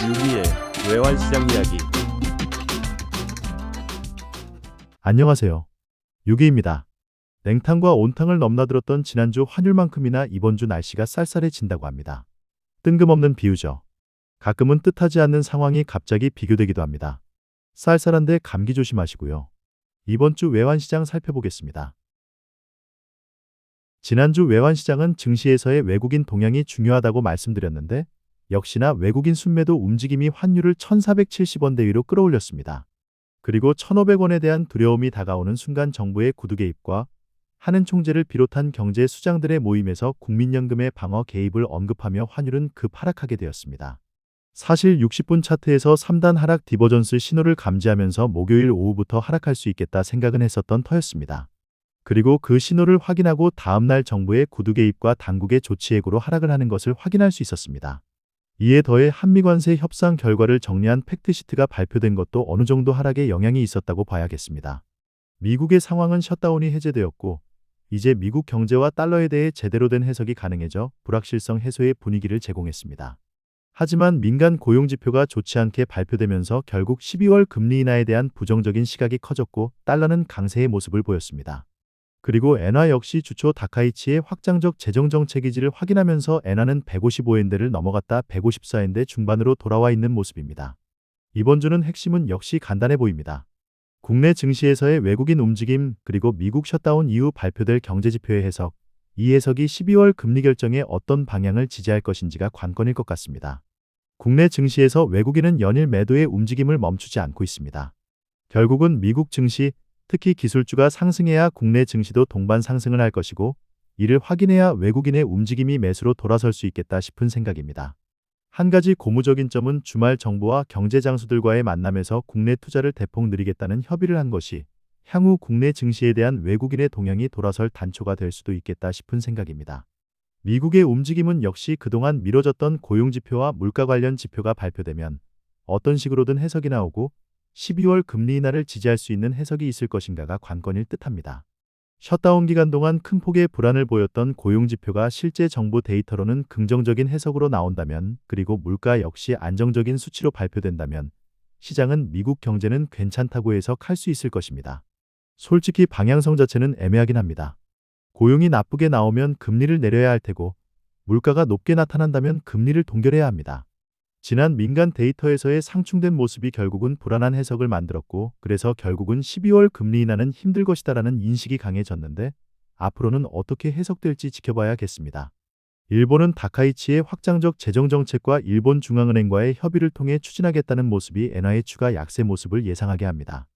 유기의 외환시장 이야기. 안녕하세요. 유기입니다. 냉탕과 온탕을 넘나들었던 지난주 환율만큼이나 이번 주 날씨가 쌀쌀해진다고 합니다. 뜬금없는 비유죠. 가끔은 뜻하지 않는 상황이 갑자기 비교되기도 합니다. 쌀쌀한데 감기 조심하시고요. 이번 주 외환시장 살펴보겠습니다. 지난주 외환시장은 증시에서의 외국인 동향이 중요하다고 말씀드렸는데 역시나 외국인 순매도 움직임이 환율을 1470원대 위로 끌어올렸습니다. 그리고 1500원에 대한 두려움이 다가오는 순간 정부의 구두 개입과 한은 총재를 비롯한 경제 수장들의 모임에서 국민연금의 방어 개입을 언급하며 환율은 급 하락하게 되었습니다. 사실 60분 차트에서 3단 하락 디버전스 신호를 감지하면서 목요일 오후부터 하락할 수 있겠다 생각은 했었던 터였습니다. 그리고 그 신호를 확인하고 다음날 정부의 구두 개입과 당국의 조치 예고로 하락을 하는 것을 확인할 수 있었습니다. 이에 더해 한미관세 협상 결과를 정리한 팩트시트가 발표된 것도 어느 정도 하락에 영향이 있었다고 봐야겠습니다. 미국의 상황은 셧다운이 해제되었고 이제 미국 경제와 달러에 대해 제대로 된 해석이 가능해져 불확실성 해소의 분위기를 제공했습니다. 하지만 민간 고용지표가 좋지 않게 발표되면서 결국 12월 금리 인하에 대한 부정적인 시각이 커졌고 달러는 강세의 모습을 보였습니다. 그리고 엔화 역시 주초 다카이치의 확장적 재정정책 의지를 확인하면서 엔화는 155엔대를 넘어갔다 154엔대 중반으로 돌아와 있는 모습입니다. 이번 주는 핵심은 역시 간단해 보입니다. 국내 증시에서의 외국인 움직임 그리고 미국 셧다운 이후 발표될 경제지표의 해석, 이 해석이 12월 금리 결정에 어떤 방향을 지지할 것인지가 관건일 것 같습니다. 국내 증시에서 외국인은 연일 매도의 움직임을 멈추지 않고 있습니다. 결국은 미국 증시, 특히 기술주가 상승해야 국내 증시도 동반 상승을 할 것이고 이를 확인해야 외국인의 움직임이 매수로 돌아설 수 있겠다 싶은 생각입니다. 한 가지 고무적인 점은 주말 정부와 경제장수들과의 만남에서 국내 투자를 대폭 늘리겠다는 협의를 한 것이 향후 국내 증시에 대한 외국인의 동향이 돌아설 단초가 될 수도 있겠다 싶은 생각입니다. 미국의 움직임은 역시 그동안 미뤄졌던 고용지표와 물가 관련 지표가 발표되면 어떤 식으로든 해석이 나오고 12월 금리 인하를 지지할 수 있는 해석이 있을 것인가가 관건일 듯합니다. 셧다운 기간 동안 큰 폭의 불안을 보였던 고용지표가 실제 정부 데이터로는 긍정적인 해석으로 나온다면 그리고 물가 역시 안정적인 수치로 발표된다면 시장은 미국 경제는 괜찮다고 해석할 수 있을 것입니다. 솔직히 방향성 자체는 애매하긴 합니다. 고용이 나쁘게 나오면 금리를 내려야 할 테고 물가가 높게 나타난다면 금리를 동결해야 합니다. 지난 민간 데이터에서의 상충된 모습이 결국은 불안한 해석을 만들었고 그래서 결국은 12월 금리 인하는 힘들 것이다라는 인식이 강해졌는데 앞으로는 어떻게 해석될지 지켜봐야겠습니다. 일본은 다카이치의 확장적 재정정책과 일본 중앙은행과의 협의를 통해 추진하겠다는 모습이 엔화의 추가 약세 모습을 예상하게 합니다.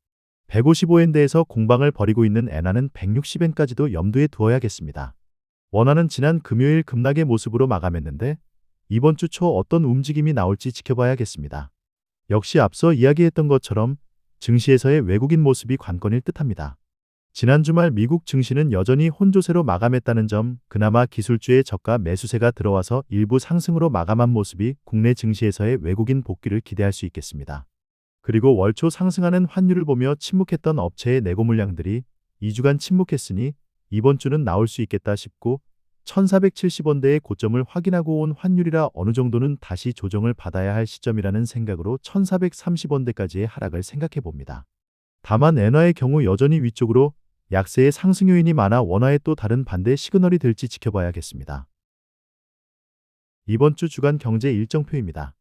155엔대에서 공방을 벌이고 있는 엔화는 160엔까지도 염두에 두어야겠습니다. 원화는 지난 금요일 급락의 모습으로 마감했는데 이번 주 초 어떤 움직임이 나올지 지켜봐야겠습니다. 역시 앞서 이야기했던 것처럼 증시에서의 외국인 모습이 관건일 듯합니다. 지난 주말 미국 증시는 여전히 혼조세로 마감했다는 점, 그나마 기술주의 저가 매수세가 들어와서 일부 상승으로 마감한 모습이 국내 증시에서의 외국인 복귀를 기대할 수 있겠습니다. 그리고 월초 상승하는 환율을 보며 침묵했던 업체의 내고 물량들이 2주간 침묵했으니 이번 주는 나올 수 있겠다 싶고 1470원대의 고점을 확인하고 온 환율이라 어느 정도는 다시 조정을 받아야 할 시점이라는 생각으로 1430원대까지의 하락을 생각해 봅니다. 다만 엔화의 경우 여전히 위쪽으로 약세의 상승 요인이 많아 원화에 또 다른 반대 시그널이 될지 지켜봐야겠습니다. 이번 주 주간 경제 일정표입니다.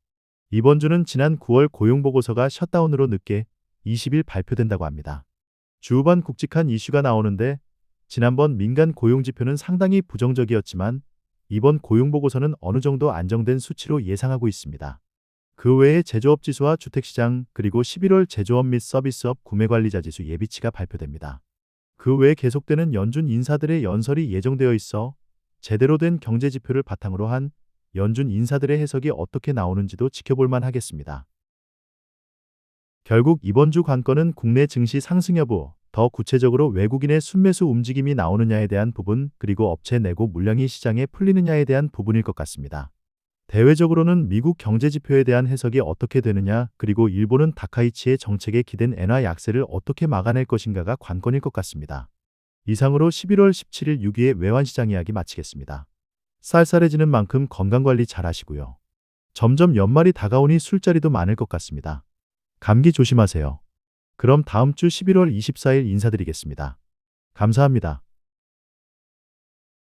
이번 주는 지난 9월 고용보고서가 셧다운으로 늦게 20일 발표된다고 합니다. 주 후반 굵직한 이슈가 나오는데 지난번 민간 고용지표는 상당히 부정적이었지만 이번 고용보고서는 어느 정도 안정된 수치로 예상하고 있습니다. 그 외에 제조업 지수와 주택시장 그리고 11월 제조업 및 서비스업 구매관리자 지수 예비치가 발표됩니다. 그 외에 계속되는 연준 인사들의 연설이 예정되어 있어 제대로 된 경제지표를 바탕으로 한 연준 인사들의 해석이 어떻게 나오는지도 지켜볼만 하겠습니다. 결국 이번 주 관건은 국내 증시 상승 여부, 더 구체적으로 외국인의 순매수 움직임이 나오느냐에 대한 부분 그리고 업체 내고 물량이 시장에 풀리느냐에 대한 부분일 것 같습니다. 대외적으로는 미국 경제지표에 대한 해석이 어떻게 되느냐 그리고 일본은 다카이치의 정책에 기댄 엔화 약세를 어떻게 막아낼 것인가가 관건일 것 같습니다. 이상으로 11월 17일 6위의 외환시장 이야기 마치겠습니다. 쌀쌀해지는 만큼 건강관리 잘 하시고요. 점점 연말이 다가오니 술자리도 많을 것 같습니다. 감기 조심하세요. 그럼 다음 주 11월 24일 인사드리겠습니다. 감사합니다.